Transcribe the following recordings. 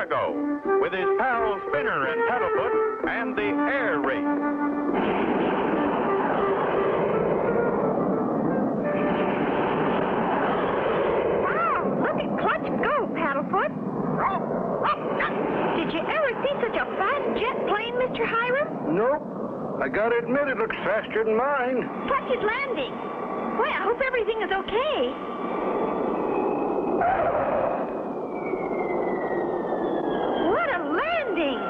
Cargo with his pals Spinner and Paddlefoot and the air race. Wow, look at Clutch go, Paddlefoot. Did you ever see such a fast jet plane, Mr. Hiram? Nope. I gotta admit it looks faster than mine. Clutch is landing. Boy, I hope everything is okay. What a landing!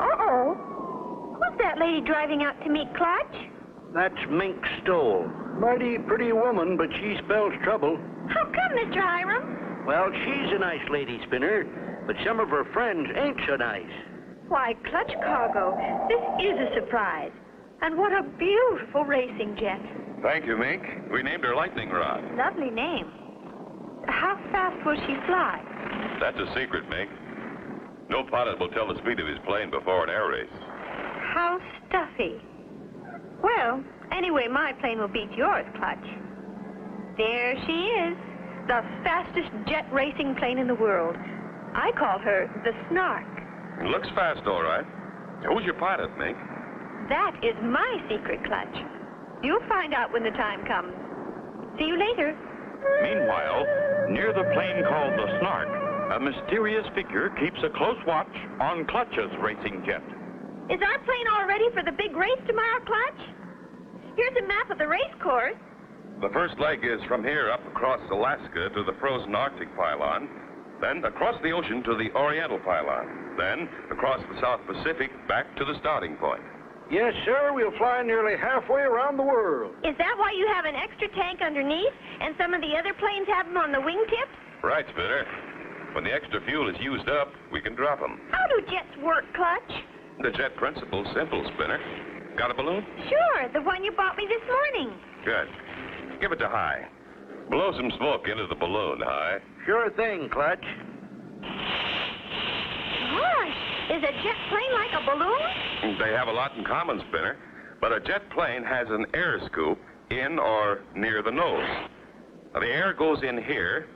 Uh-oh. Who's that lady driving out to meet Clutch? That's Mink Stoll. Mighty pretty woman, but she spells trouble. How come, Mr. Hiram? Well, she's a nice lady, Spinner, but some of her friends ain't so nice. Why, Clutch Cargo, this is a surprise. And what a beautiful racing jet. Thank you, Mink. We named her Lightning Rod. Lovely name. How fast will she fly? That's a secret, Mink. No pilot will tell the speed of his plane before an air race. How stuffy. Well, anyway, my plane will beat yours, Clutch. There she is, the fastest jet racing plane in the world. I call her the Snark. It looks fast, all right. Who's your pilot, Mink? That is my secret, Clutch. You'll find out when the time comes. See you later. Meanwhile, near the plane called the Snark, a mysterious figure keeps a close watch on Clutch's racing jet. Is our plane all ready for the big race tomorrow, Clutch? Here's a map of the race course. The first leg is from here up across Alaska to the frozen Arctic pylon, then across the ocean to the Oriental pylon, then across the South Pacific back to the starting point. Yes, sir, we'll fly nearly halfway around the world. Is that why you have an extra tank underneath and some of the other planes have them on the wingtips? Right, Spinner. When the extra fuel is used up, we can drop them. How do jets work, Clutch? The jet principle's simple, Spinner. Got a balloon? Sure, the one you bought me this morning. Good. Give it to High. Blow some smoke into the balloon, High. Sure thing, Clutch. Gosh, is a jet plane like a balloon? They have a lot in common, Spinner. But a jet plane has an air scoop in or near the nose. Now, the air goes in here,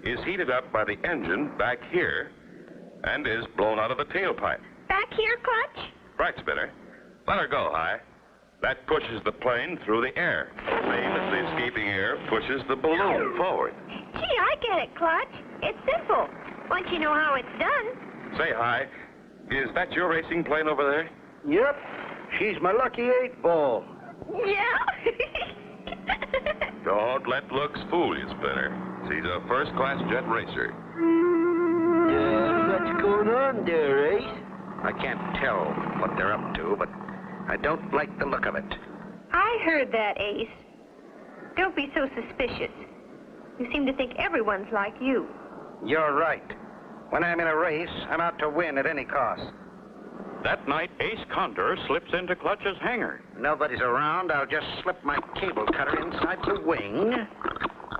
is heated up by the engine back here, and is blown out of the tailpipe. Back here, Clutch? Right, Spinner. Let her go, High. That pushes the plane through the air. Same as the escaping air pushes the balloon forward. Gee, I get it, Clutch. It's simple, once you know how it's done. Say, High, is that your racing plane over there? Yep, she's my lucky 8-ball. Yeah? Don't let looks fool you, Spinner. She's a first-class jet racer. What's going on there, Ace? I can't tell what they're up to, but I don't like the look of it. I heard that, Ace. Don't be so suspicious. You seem to think everyone's like you. You're right. When I'm in a race, I'm out to win at any cost. That night, Ace Condor slips into Clutch's hangar. Nobody's around. I'll just slip my cable cutter inside the wing.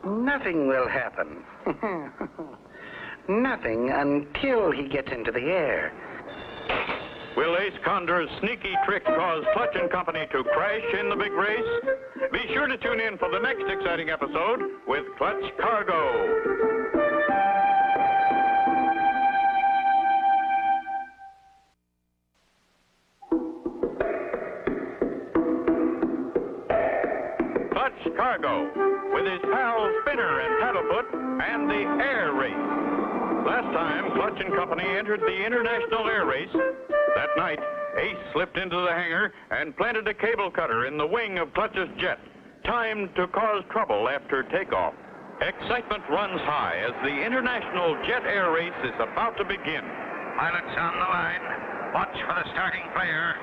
Nothing will happen. Nothing until he gets into the air. Will Ace Condor's sneaky trick cause Clutch and Company to crash in the big race? Be sure to tune in for the next exciting episode with Clutch Cargo. Clutch Cargo, with his pals Spinner and Paddlefoot, and the air race. Last time, Clutch and Company entered the International Air Race. That night, Ace slipped into the hangar and planted a cable cutter in the wing of Clutch's jet, timed to cause trouble after takeoff. Excitement runs high as the International Jet Air Race is about to begin. Pilots on the line. Watch for the starting flare.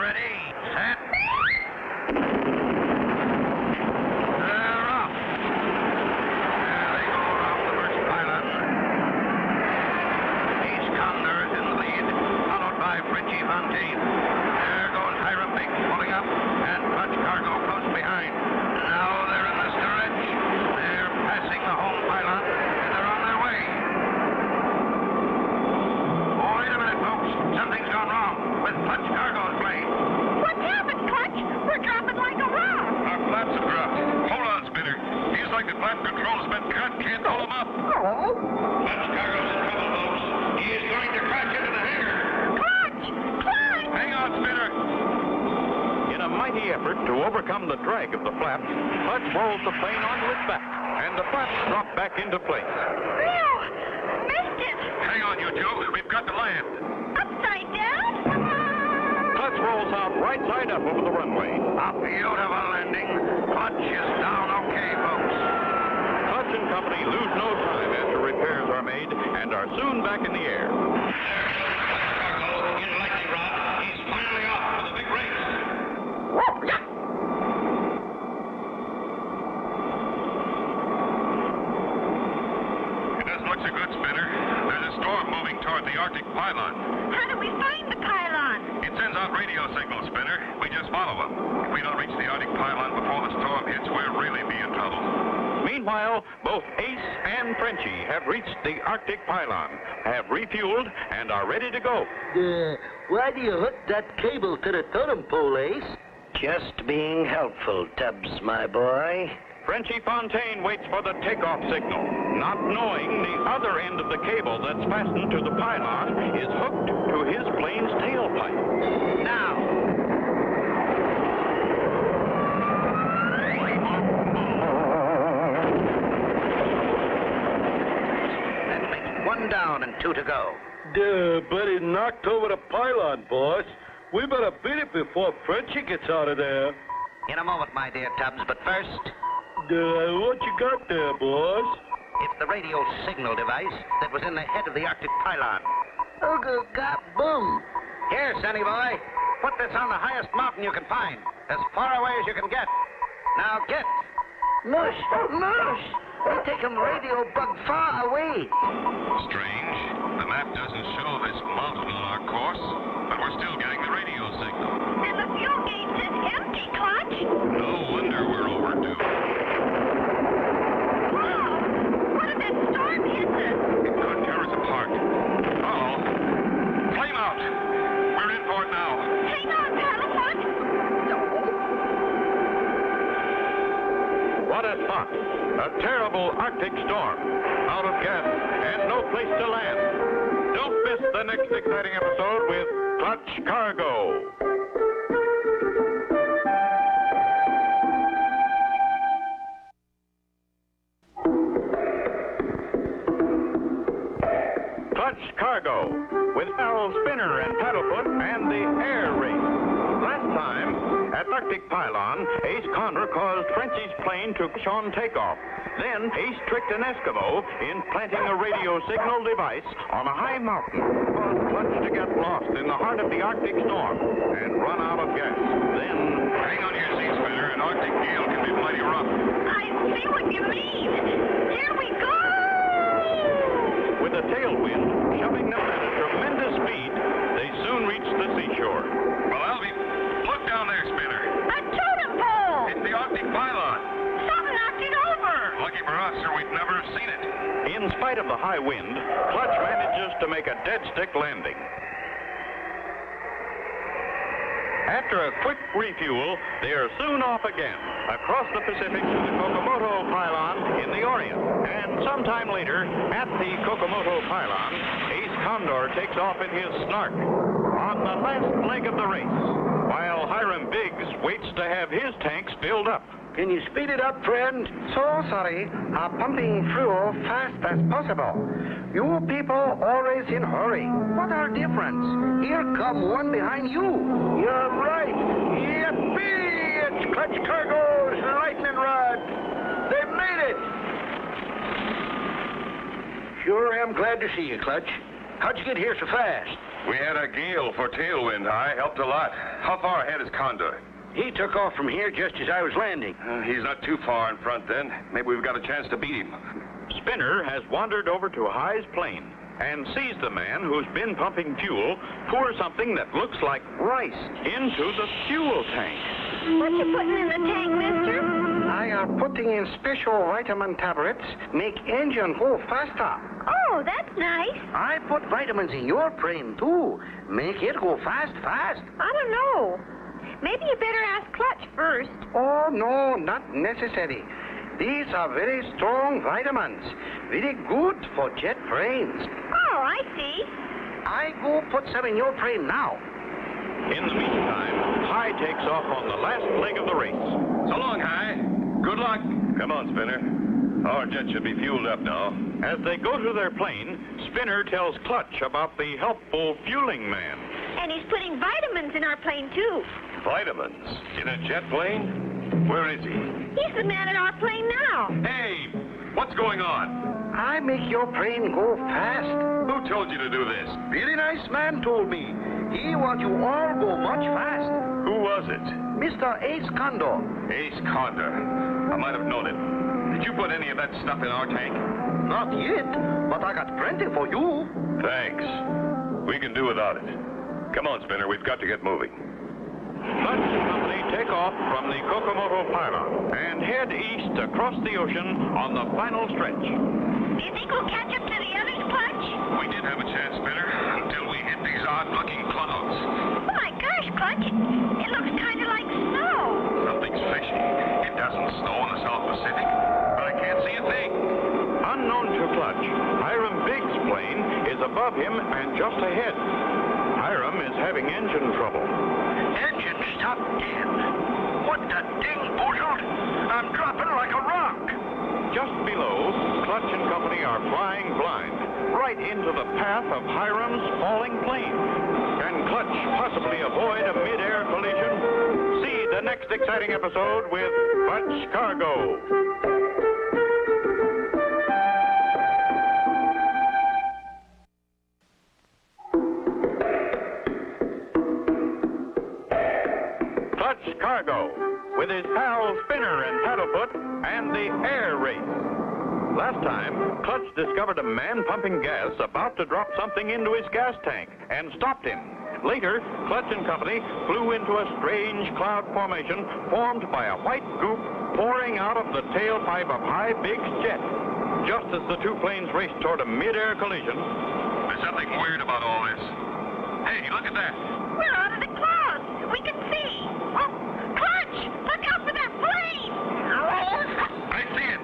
Ready, set. They're off. There they go around the first pylon. Ace Condor is in the lead, followed by Frenchie Fontaine. There goes Hiram Mink pulling up, and Clutch Cargo close behind. Now they're in the stretch. They're passing the home pylon, and they're on their way. Wait a minute, folks. Something's gone wrong with Clutch Cargo's plane. What's happened, Clutch? We're dropping like a rock. Our flaps have dropped. Hold on, Spinner. Feels like the flap control has been cut. Can't pull them up. Oh. Clutch effort to overcome the drag of the flaps, Clutch rolls the plane onto its back, and the flaps drop back into place. Phew! Missed it! Hang on, you two. We've got to land. Upside down? Clutch rolls out right side up over the runway. A beautiful landing. Clutch is down okay, folks. Clutch and company lose no time after repairs are made and are soon back in the air. In lightning rod. He's finally off for the big race. It doesn't look so good, Spinner. There's a storm moving toward the Arctic pylon. How do we find the pylon? It sends out radio signals, Spinner. We just follow them. If we don't reach the Arctic pylon before the storm hits, we'll really be in trouble. Meanwhile, both Ace and Frenchie have reached the Arctic pylon, have refueled, and are ready to go. Why do you hook that cable to the totem pole, Ace? Just being helpful, Tubbs, my boy. Frenchie Fontaine waits for the takeoff signal, not knowing the other end of the cable that's fastened to the pylon is hooked to his plane's tailpipe. Now. That makes one down and two to go. But he knocked over the pylon, boss. We better beat it before Frenchie gets out of there. In a moment, my dear Tubbs, but first, What you got there, boss? it's the radio signal device that was in the head of the Arctic pylon. Oh, God, boom. Here, Sonny boy, put this on the highest mountain you can find, as far away as you can get. Now get. Mush, mush. They take him radio bug far away. Strange. The map doesn't show this mountain on our course, but we're still getting the radio signal. And the fuel gauge is empty, Clutch. No wonder we're overdue. Wow! What if that storm hits us? It could tear us apart. Uh-oh. Flame out. We're in for it now. Hang on, Paddlefoot. What a spot! A terrible Arctic storm. Out of gas and no place to land. Don't miss the next exciting episode with Clutch Cargo. Clutch Cargo with Harold Spinner and Paddlefoot and the air race. Last time, at Arctic Pylon, Ace Condor caused Frenchie's plane to crash on takeoff. Then Ace tricked an Eskimo in planting a radio signal device on a high mountain, caused Clutch to get lost in the heart of the Arctic storm and run out of gas. Then, Hang on here, Sea Spinner. An Arctic gale can be mighty rough. I see what you mean. Here we go! with a tailwind shoving them at a tremendous speed, they soon reached the seashore. Well, Alvy, look down there, Spinner. A totem pole! It's the Arctic pylon. Something knocked it over! Lucky for us, or we'd never have seen it. In spite of the high wind, Clutch manages to make a dead stick landing. After a quick refuel, they are soon off again, across the Pacific to the Kokomoto pylon in the Orient. And sometime later, at the Kokomoto pylon, Ace Condor takes off in his Snark on the last leg of the race, while Hiram Biggs waits to have his tanks filled up. Can you speed it up, friend? So sorry. Pumping fuel fast as possible. You people always in hurry. What are difference? Here come one behind you. You're right. Yippee! It's Clutch Cargo's lightning rod. They made it. Sure am glad to see you, Clutch. How'd you get here so fast? We had a gale for tailwind high. Helped a lot. How far ahead is Condor? He took off from here just as I was landing. He's not too far in front then. Maybe we've got a chance to beat him. Spinner has wandered over to High's plane and sees the man who's been pumping fuel pour something that looks like rice into the fuel tank. What you putting in the tank, mister? I are putting in special vitamin tablets, make engine go faster. Oh, that's nice. I put vitamins in your plane, too. Make it go fast. I don't know. Maybe you better ask Clutch first. Oh, no, not necessary. These are very strong vitamins. Very good for jet planes. Oh, I see. I go put some in your plane now. In the meantime, High takes off on the last leg of the race. So long, High. Good luck. Come on, Spinner. Our jet should be fueled up now. As they go to their plane, Spinner tells Clutch about the helpful fueling man. And he's putting vitamins in our plane, too. Vitamins? In a jet plane? Where is he? He's the man in our plane now. Hey, what's going on? I make your plane go fast. Who told you to do this? Very nice man told me. He want you all go much fast. Who was it? Mr. Ace Condor. Ace Condor. I might have known it. Did you put any of that stuff in our tank? Not yet, but I got plenty for you. Thanks. We can do without it. Come on, Spinner. We've got to get moving. Clutch and company take off from the Kokomoto pylon and head east across the ocean on the final stretch. Do you think we'll catch up to the others, Clutch? We did have a chance, Spinner, until we hit these odd-looking clouds. Oh, my gosh, Clutch. It looks kind of like snow. Something's fishy. It doesn't snow in the South Pacific, but I can't see a thing. Unknown to Clutch, Hiram Biggs' plane is above him and just ahead. Hiram is having engine trouble. Engine stopped dead. What the ding boozled? I'm dropping like a rock. Just below, Clutch and company are flying blind, right into the path of Hiram's falling plane. Can Clutch possibly avoid a mid-air collision? See the next exciting episode with Clutch Cargo. Clutch Cargo, with his pals Spinner and Paddlefoot, and the air race. Last time, Clutch discovered a man pumping gas about to drop something into his gas tank and stopped him. Later, Clutch and company flew into a strange cloud formation formed by a white goop pouring out of the tailpipe of High Big's jet. Just as the two planes raced toward a mid-air collision, There's something weird about all this. Hey, look at that. We're out of the clouds. We can see. Oh, Clutch, look out for that plane. I see it.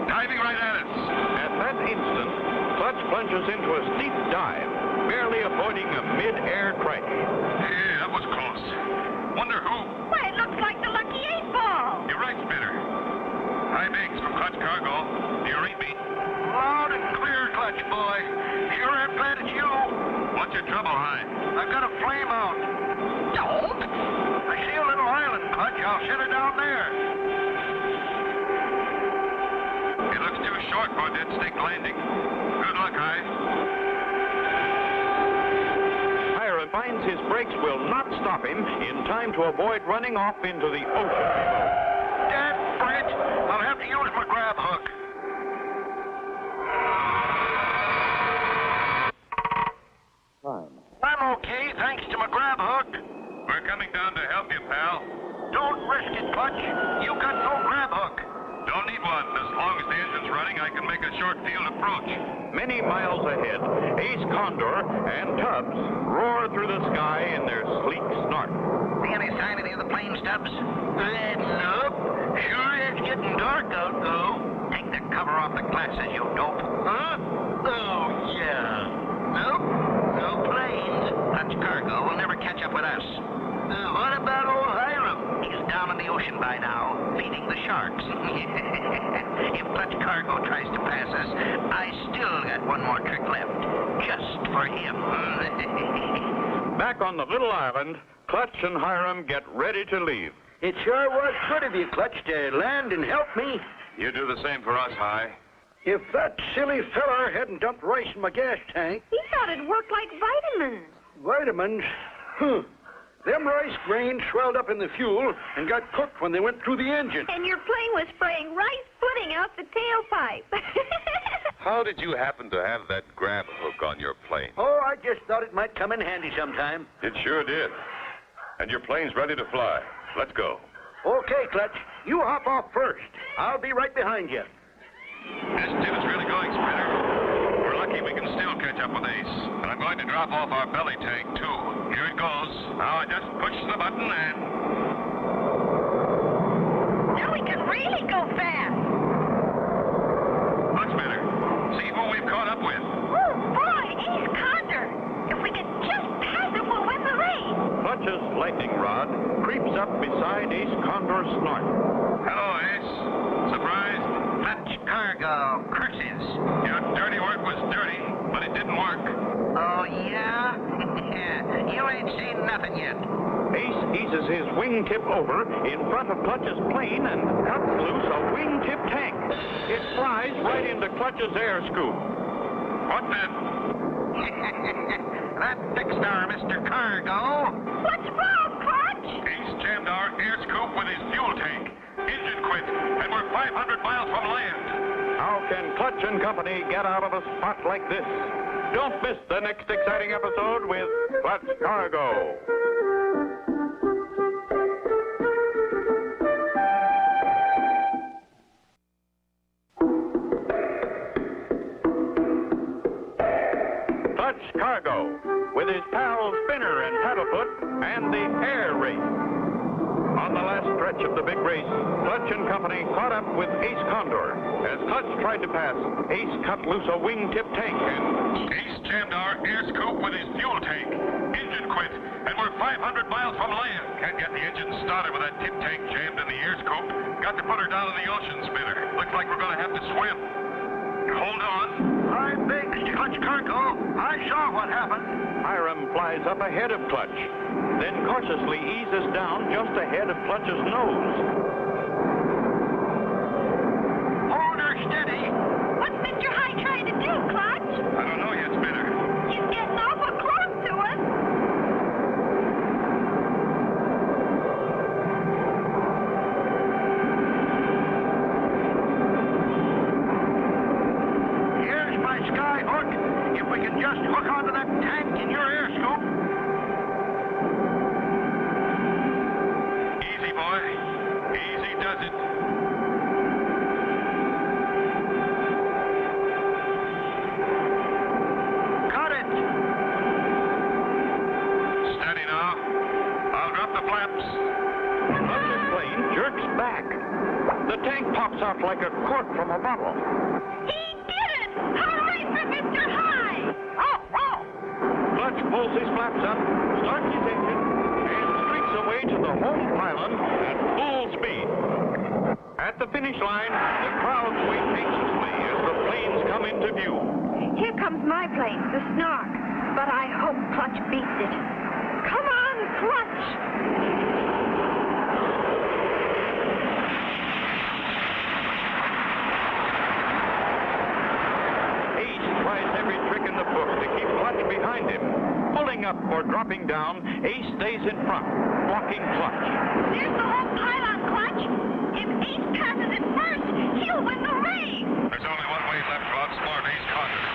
Diving right at us. at that instant, Clutch plunges into a steep dive, barely avoiding a mid-air crash. Yeah, that was close. Wonder who? Why, it looks like the Lucky 8-Ball. You're right, Spinner. Hi, Biggs from Clutch Cargo. Do you read me? Loud and clear, Clutch boy. Sure am glad it's you. What's your trouble, Hi? I've got a flame out. Don't. I see a little island, Clutch. I'll set her down there. It looks too short for a dead stick landing. Good luck, Hi. Hiram finds his brakes will not stop him in time to avoid running off into the ocean below. Dad, Brent, I'll have to use my grab hook. I'm okay, thanks to my grab hook. We're coming down to help you, pal. Don't risk it, Clutch. You got no grab hook. Don't need one. As long as the engine's running, I can make a short field approach. Many miles ahead, Ace Condor and Tubbs roar through the sky in their sleek snark. See any sign of any of the plane, Stubbs? Nope. Sure it's getting dark out, though. Take the cover off the glasses, you dope. Huh? Oh, yeah. Nope. No planes. Clutch Cargo will never catch up with us. What about old Hiram? He's down in the ocean by now, feeding the sharks. If Clutch Cargo tries to pass us, I still got one more trick left. Just for him. Back on the little island, Clutch and Hiram get ready to leave. It sure was good of you, Clutch, to land and help me. You do the same for us, Hi. If that silly feller hadn't dumped rice in my gas tank, He thought it worked like vitamins. vitamins, them rice grains swelled up in the fuel and got cooked when they went through the engine. And your plane was spraying rice pudding out the tailpipe. How did you happen to have that grab hook on your plane? Oh, I just thought it might come in handy sometime. It sure did. And your plane's ready to fly. Let's go. Okay, Clutch, you hop off first. I'll be right behind you. This tip is really going, Spinner. We're lucky we can still catch up with Ace. And I'm going to drop off our belly tank, too. Here it goes. Now I just push the button and... Now we can really go fast. Look, Spinner. See who we've caught up with. Oh, boy, Ace Condor. If we can just pass him, we'll win the race. Clutch's north. Hello, Ace. Surprised? Clutch cargo. Curses. Your dirty work was dirty, but it didn't work. Oh, yeah? You ain't seen nothing yet. Ace eases his wingtip over in front of Clutch's plane and cuts loose a wingtip tank. It flies right into Clutch's air scoop. What then? That fixed our Mr. Cargo. What's wrong, Clutch? Ace jammed our air scoop with his fuel tank. Engine quit, and we're 500 miles from land. How can Clutch and Company get out of a spot like this? Don't miss the next exciting episode with Clutch Cargo. Clutch Cargo, with his pals Spinner and Paddlefoot, and the air race. On the last stretch of the big race, Clutch and Company caught up with Ace Condor. As Clutch tried to pass, Ace cut loose a wingtip tank and... Ace jammed our air scoop with his fuel tank. Engine quit, and we're 500 miles from land. Can't get the engine started with that tip tank jammed in the air scoop. Got to put her down in the ocean, Spinner. Looks like we're going to have to swim. Hold on. I beg, Mr. Clutch Cargo. I saw what happened. Hiram flies up ahead of Clutch, then cautiously eases down just ahead of Clutch's nose. Hold her steady. What's Mr. High trying to do, Clutch? I don't know yet, Spinner. He's getting awful close to us. Here's my sky hook. If we can just hook onto that tank in your air scoop. Easy, boy. Easy does it. Cut it. Steady now. I'll drop the flaps. Clutch's plane jerks back. The tank pops out like a cork from a bottle. He did it! Hooray for Mr. High! Oh, oh! Clutch pulls his flaps up, starts his engine, and streaks away to the home pylon at full speed. At the finish line, the crowd waits anxiously as the planes come into view. Here comes my plane, the Snark. But I hope Clutch beats it. Come on, Clutch! Ace tries every trick in the book to keep Clutch behind him. Pulling up or dropping down, Ace stays in front, blocking Clutch. There's the whole pylon, Clutch. If Ace passes it first, he'll win the race. There's only one way left to outsmart Ace Condor.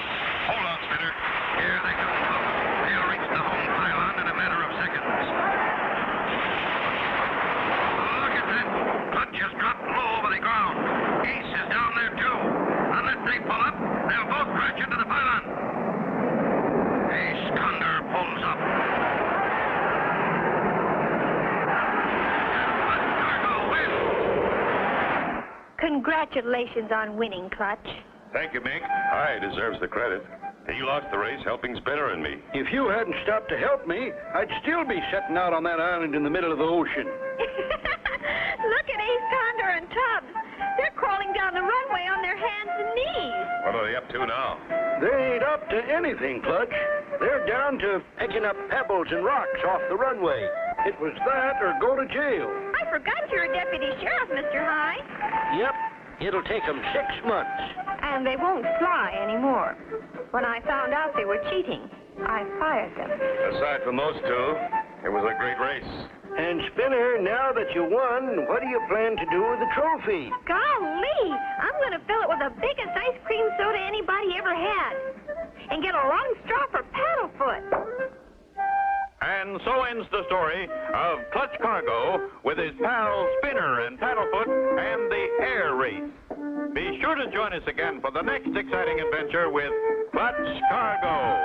Hold on, Spinner. Here they come. They'll reach the home pylon in a matter of seconds. Look at that. Clutch has dropped low over the ground. Ace is down there, too. Unless they pull up, they'll both crash into the pylon. Ace Condor pulls up. Clutch Cargo wins. Congratulations on winning, Clutch. Thank you, Mink. High deserves the credit. He lost the race helping Spinner and me. If you hadn't stopped to help me, I'd still be sitting out on that island in the middle of the ocean. Look at Ace Condor and Tubbs. They're crawling down the runway on their hands and knees. What are they up to now? They ain't up to anything, Clutch. They're down to picking up pebbles and rocks off the runway. It was that or go to jail. I forgot you're a deputy sheriff, Mr. High. Yep, it'll take 'em 6 months. And they won't fly anymore. When I found out they were cheating, I fired them. Aside from those two, it was a great race. And Spinner, now that you won, what do you plan to do with the trophy? Golly, I'm going to fill it with the biggest ice cream soda anybody ever had. And get a long straw for Paddlefoot. And so ends the story of Clutch Cargo with his pals Spinner and Paddlefoot and the air race. Be sure to join us again for the next exciting adventure with Clutch Cargo.